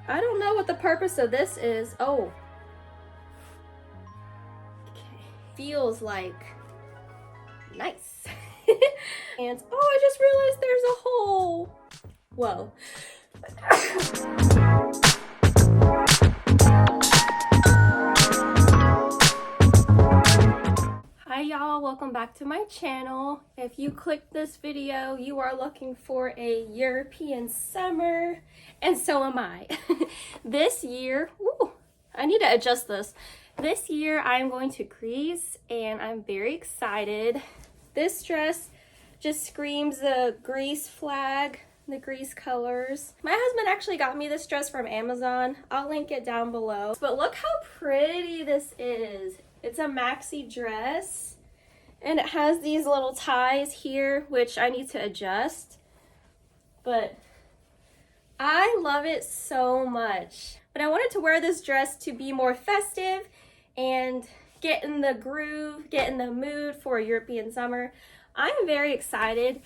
I don't know what the purpose of this is. Oh. Okay. Feels like nice. And oh, I just realized there's a hole. Whoa. Hi y'all, welcome back to my channel. If you clicked this video, you are looking for a European summer, and so am I. This year, ooh, I need to adjust this. This year I'm going to Greece and I'm very excited. This dress just screams the Greece flag, the Greece colors. My husband actually got me this dress from Amazon. I'll link it down below. But look how pretty this is. It's a maxi dress and it has these little ties here, which I need to adjust. But I love it so much. But I wanted to wear this dress to be more festive and get in the groove, get in the mood for a European summer. I'm very excited.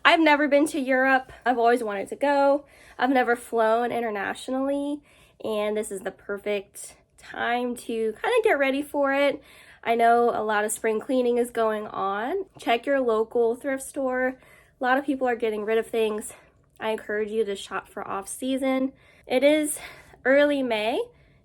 I've never been to Europe. I've always wanted to go. I've never flown internationally, and this is the perfect time to kind of get ready for it. I know a lot of spring cleaning is going on. Check your local thrift store. A lot of people are getting rid of things. I encourage you to shop for off-season. It is early May,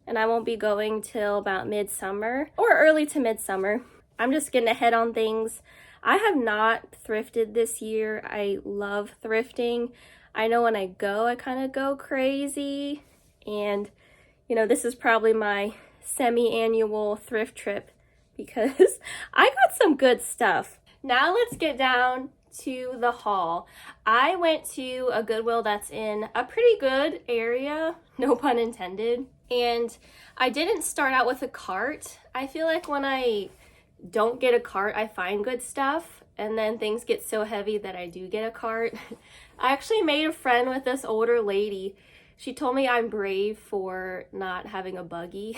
and I won't be going till about midsummer or early to midsummer. I'm just getting ahead on things. I have not thrifted this year. I love thrifting. I know when I go, I kind of go crazy. And, you know, this is probably my semi-annual thrift trip because I got some good stuff. Now let's get down to the haul. I went to a Goodwill that's in a pretty good area, no pun intended. And I didn't start out with a cart. I feel like when I don't get a cart, I find good stuff, and then things get so heavy that I do get a cart. I actually made a friend with this older lady. She told me I'm brave for not having a buggy.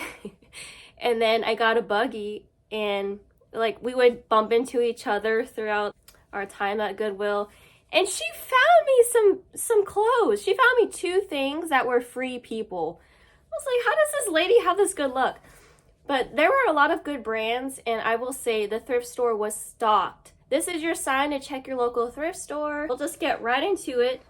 And then I got a buggy, and like we would bump into each other throughout our time at Goodwill, and she found me some clothes. She found me 2 things that were Free People. I was like, how does this lady have this good luck? But there were a lot of good brands, and I will say the thrift store was stocked. This is your sign to check your local thrift store. We'll just get right into it.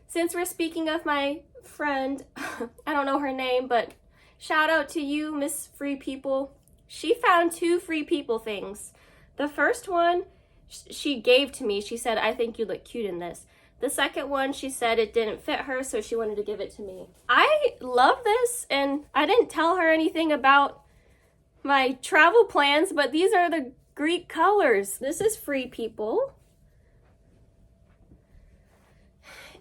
Since we're speaking of my friend, I don't know her name, but shout out to you, Miss Free People. She found 2 Free People things. The first one she gave to me. She said, I think you look cute in this. The second one, she said it didn't fit her, so she wanted to give it to me. I love this, and I didn't tell her anything about my travel plans, but these are the Greek colors. This is Free People.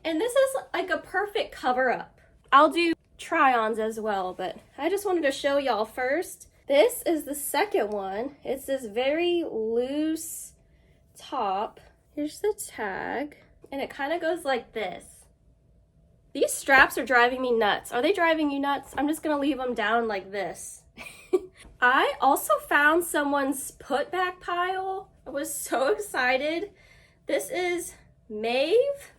And this is like a perfect cover up. I'll do try-ons as well, but I just wanted to show y'all first. This is the second one. It's this very loose top. Here's the tag. And it kind of goes like this. These straps are driving me nuts. Are they driving you nuts? I'm just gonna leave them down like this. I also found someone's put back pile. I was so excited. This is Maeve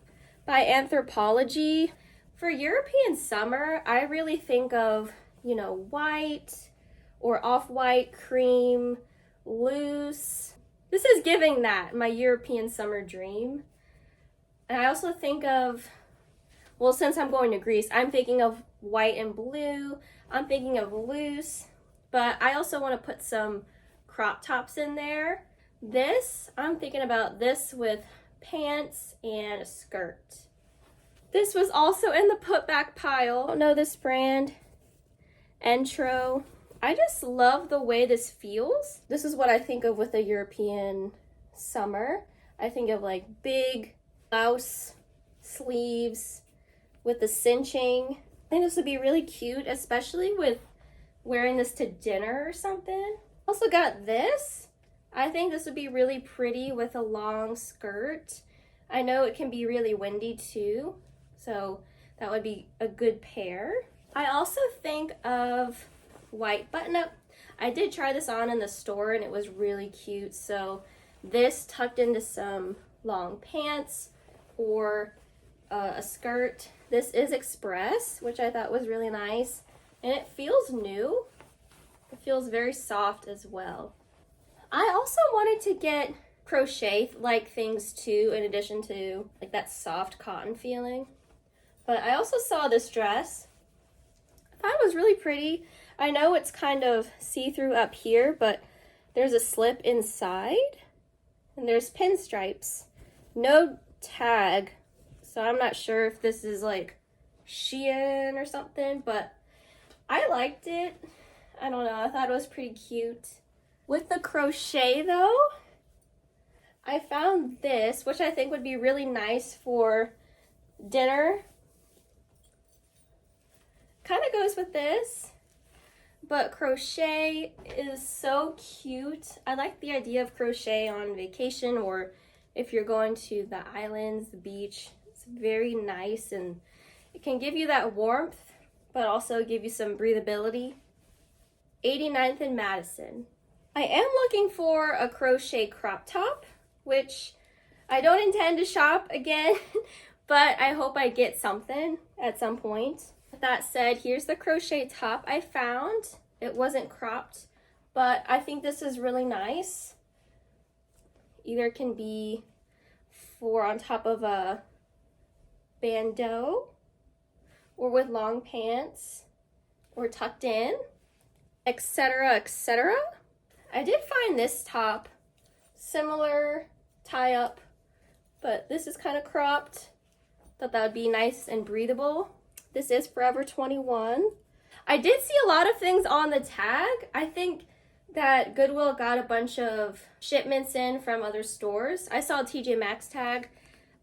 by Anthropology. For European summer, I really think of, you know, white or off-white, cream, loose. This is giving that, my European summer dream. And I also think of, well, since I'm going to Greece, I'm thinking of white and blue. I'm thinking of loose. But I also want to put some crop tops in there. This, I'm thinking about this with pants and a skirt. This was also in the put back pile. I don't know this brand. Entro. I just love the way this feels. This is what I think of with a European summer. I think of like big blouse sleeves with the cinching. I think this would be really cute, especially with wearing this to dinner or something. Also got this. I think this would be really pretty with a long skirt. I know it can be really windy too, so that would be a good pair. I also think of white button-up. I did try this on in the store and it was really cute, so this tucked into some long pants or a skirt This is Express, which I thought was really nice. And it feels new. It feels very soft as well. I also wanted to get crochet-like things too, in addition to like that soft cotton feeling. But I also saw this dress. I thought it was really pretty. I know it's kind of see-through up here, but there's a slip inside. And there's pinstripes. No tag. So I'm not sure if this is like Shein or something, but I liked it. I don't know, I thought it was pretty cute. With the crochet though, I found this, which I think would be really nice for dinner. Kind of goes with this, but crochet is so cute. I like the idea of crochet on vacation, or if you're going to the islands, the beach. It's very nice, and it can give you that warmth, but also give you some breathability. 89th and Madison. I am looking for a crochet crop top, which I don't intend to shop again, but I hope I get something at some point. With that said, here's the crochet top I found. It wasn't cropped, but I think this is really nice. Either can be for on top of a bandeau, or with long pants, or tucked in, etc., etc. I did find this top, similar tie up, but this is kind of cropped. Thought that would be nice and breathable. This is Forever 21. I did see a lot of things on the tag. I think that Goodwill got a bunch of shipments in from other stores. I saw a TJ Maxx tag.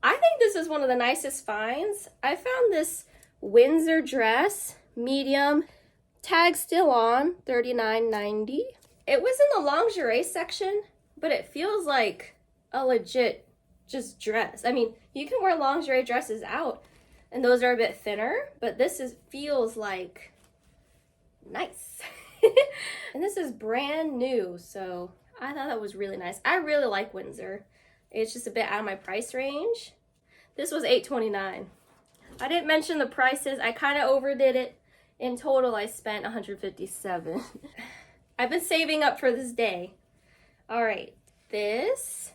I think this is one of the nicest finds. I found this Windsor dress, medium, tag still on, $39.90. It was in the lingerie section, but it feels like a legit just dress. I mean, you can wear lingerie dresses out, and those are a bit thinner, but this feels like nice. And this is brand new, so I thought that was really nice. I really like Windsor. It's just a bit out of my price range. This was $8.29. I didn't mention the prices. I kind of overdid it. In total, I spent $157. I've been saving up for this day. All right, this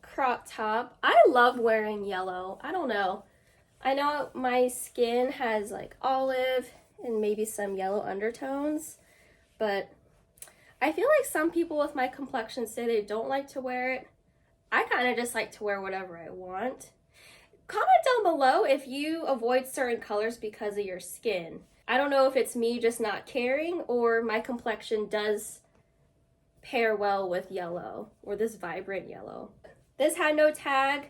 crop top. I love wearing yellow. I don't know. I know my skin has like olive and maybe some yellow undertones, but I feel like some people with my complexion say they don't like to wear it. I kind of just like to wear whatever I want. Comment down below if you avoid certain colors because of your skin. I don't know if it's me just not caring, or my complexion does pair well with yellow, or this vibrant yellow. This had no tag.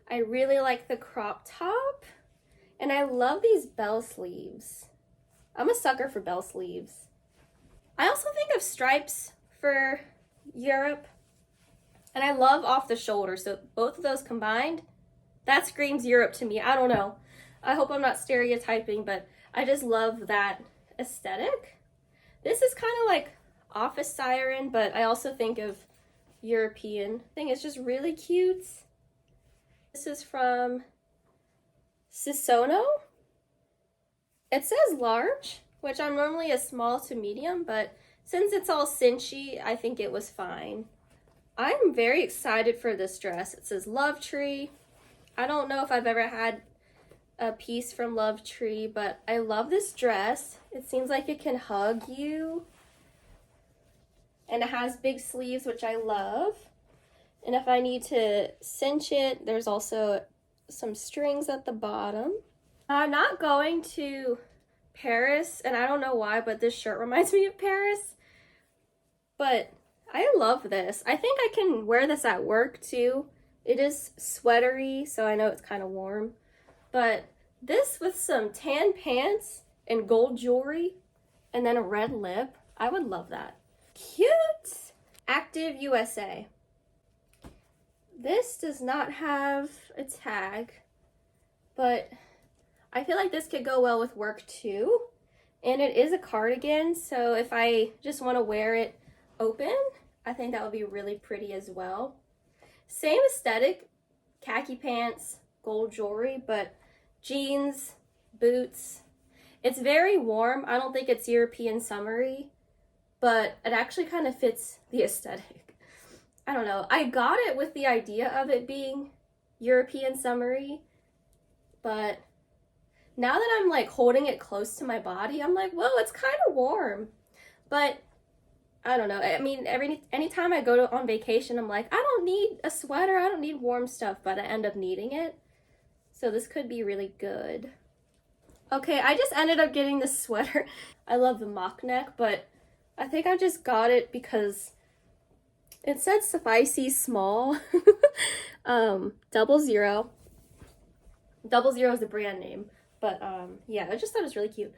I really like the crop top, and I love these bell sleeves. I'm a sucker for bell sleeves. I also think of stripes for Europe, and I love off the shoulder, so both of those combined, that screams Europe to me. I don't know. I hope I'm not stereotyping, but I just love that aesthetic. This is kind of like office siren, but I also think of European. I think it's just really cute. This is from Sisono. It says large, which I'm normally a small to medium, but since it's all cinchy, I think it was fine. I'm very excited for this dress. It says Love Tree. I don't know if I've ever had a piece from Love Tree, but I love this dress. It seems like it can hug you. And it has big sleeves, which I love. And if I need to cinch it, there's also some strings at the bottom. I'm not going to Paris, and I don't know why, but this shirt reminds me of Paris. But I love this. I think I can wear this at work too. It is sweatery, so I know it's kind of warm. But this with some tan pants and gold jewelry and then a red lip, I would love that. Cute! Active USA. This does not have a tag, but I feel like this could go well with work too. And it is a cardigan, so if I just want to wear it open, I think that would be really pretty as well. Same aesthetic, khaki pants, gold jewelry, but jeans, boots. It's very warm. I don't think it's European summery, but it actually kind of fits the aesthetic. I don't know. I got it with the idea of it being European summery, but now that I'm like holding it close to my body, I'm like, whoa, it's kind of warm. But I don't know. I mean, anytime I go on vacation, I'm like, I don't need a sweater. I don't need warm stuff, but I end up needing it. So this could be really good. Okay, I just ended up getting this sweater. I love the mock neck, but I think I just got it because it said spicy small. 00. 00 is the brand name. But yeah, I just thought it was really cute.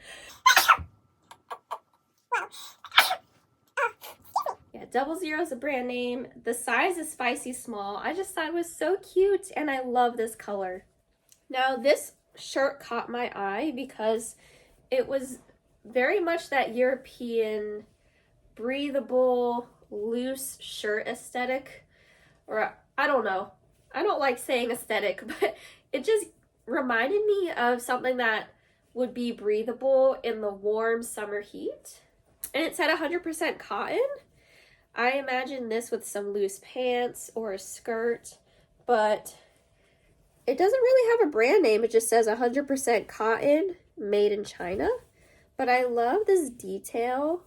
Yeah, 00 is the brand name. The size is spicy small. I just thought it was so cute, and I love this color. Now, this shirt caught my eye because it was very much that European breathable, loose shirt aesthetic. Or I don't know. I don't like saying aesthetic, but it just reminded me of something that would be breathable in the warm summer heat. And it said 100% cotton. I imagine this with some loose pants or a skirt, but it doesn't really have a brand name. It just says 100% cotton, made in China. But I love this detail.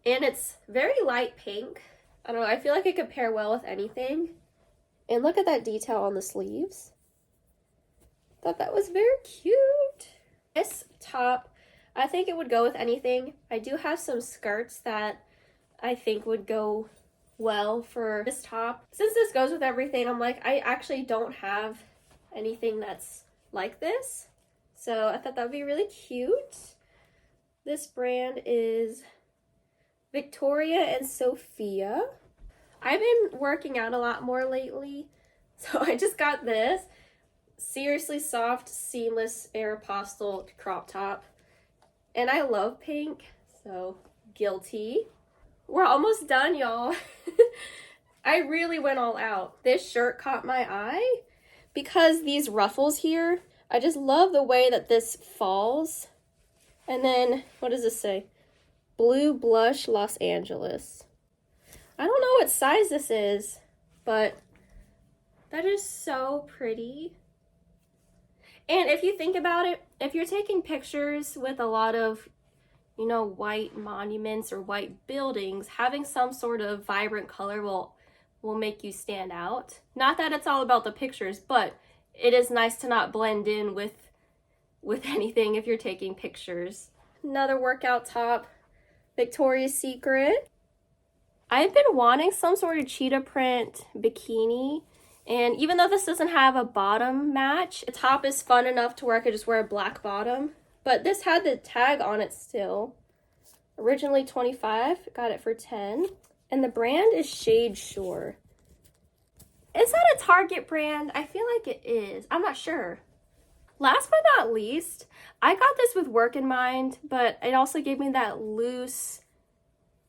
And it's very light pink. I don't know, I feel like it could pair well with anything. And look at that detail on the sleeves. Thought that was very cute. This top, I think it would go with anything. I do have some skirts that I think would go well for this top. Since this goes with everything, I'm like, I actually don't have anything that's like this. So I thought that would be really cute. This brand is Victoria and Sophia. I've been working out a lot more lately, so I just got this seriously soft, seamless Aeropostale crop top. And I love pink, so guilty. We're almost done, y'all. I really went all out. This shirt caught my eye because these ruffles here, I just love the way that this falls. And then, what does this say? Blue Blush Los Angeles. I don't know what size this is, but that is so pretty. And if you think about it, if you're taking pictures with a lot of, you know, white monuments or white buildings, having some sort of vibrant color will make you stand out. Not that it's all about the pictures, but it is nice to not blend in with anything if you're taking pictures. Another workout top, Victoria's Secret. I've been wanting some sort of cheetah print bikini, and even though this doesn't have a bottom match, the top is fun enough to where I could just wear a black bottom. But this had the tag on it still. Originally $25, got it for $10. And the brand is Shade Shore. Is that a Target brand? I feel like it is. I'm not sure. Last but not least, I got this with work in mind, but it also gave me that loose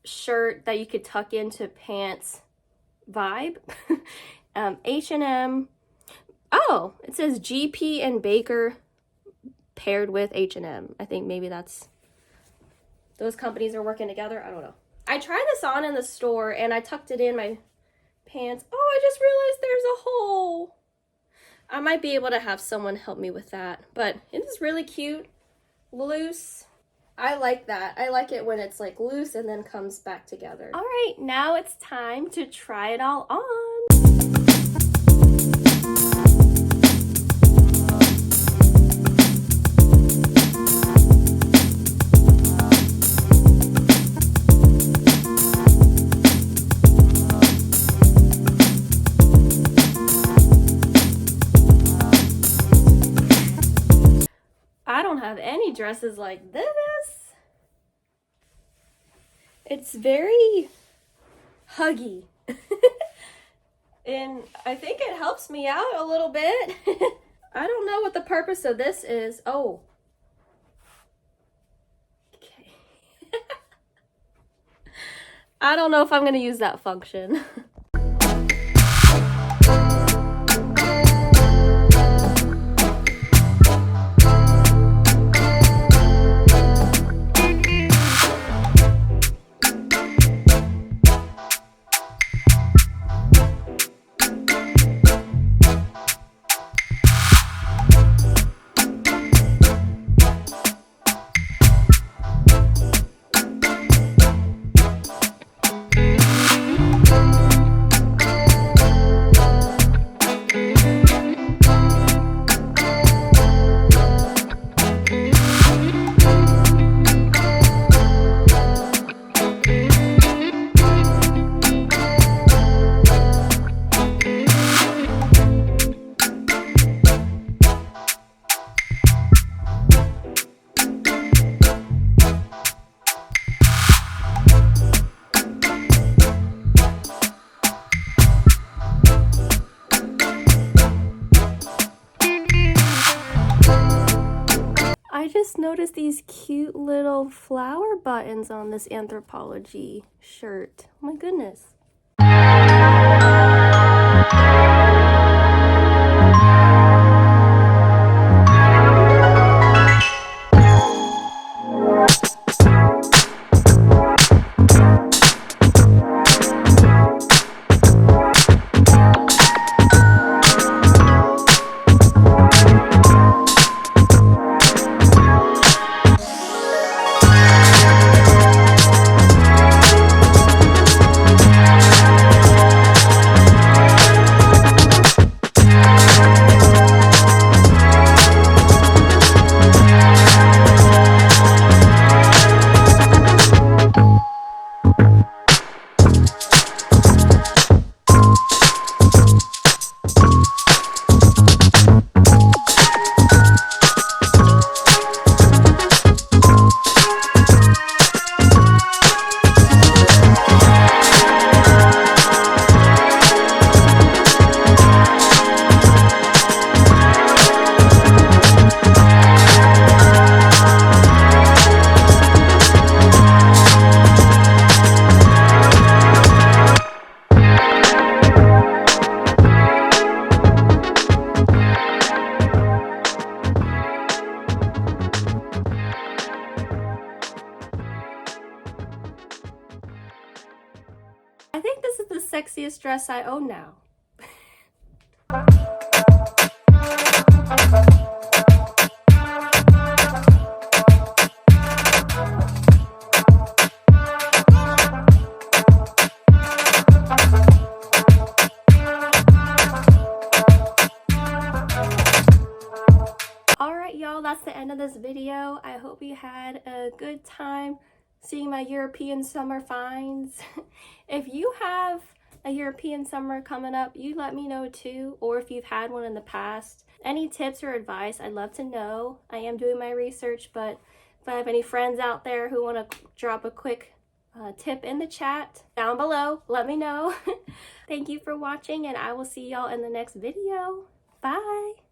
shirt that you could tuck into pants vibe. H&M. Oh, it says GP and Baker paired with H&M. I think maybe that's, those companies are working together. I don't know. I tried this on in the store and I tucked it in my pants. Oh, I just realized there's a hole. I might be able to have someone help me with that, but it is really cute, loose. I like that. I like it when it's like loose and then comes back together. All right, now it's time to try it all on. I don't have any dresses like this. It's very huggy. And I think it helps me out a little bit. I don't know what the purpose of this is. Oh. Okay. I don't know if I'm going to use that function. I just noticed these cute little flower buttons on this Anthropologie shirt. Oh my goodness. I think this is the sexiest dress I own now. Alright y'all, that's the end of this video. I hope you had a good time seeing my European summer finds. If you have a European summer coming up, you let me know too, or if you've had one in the past. Any tips or advice, I'd love to know. I am doing my research, but if I have any friends out there who want to drop a quick tip in the chat down below, let me know. Thank you for watching, and I will see y'all in the next video. Bye!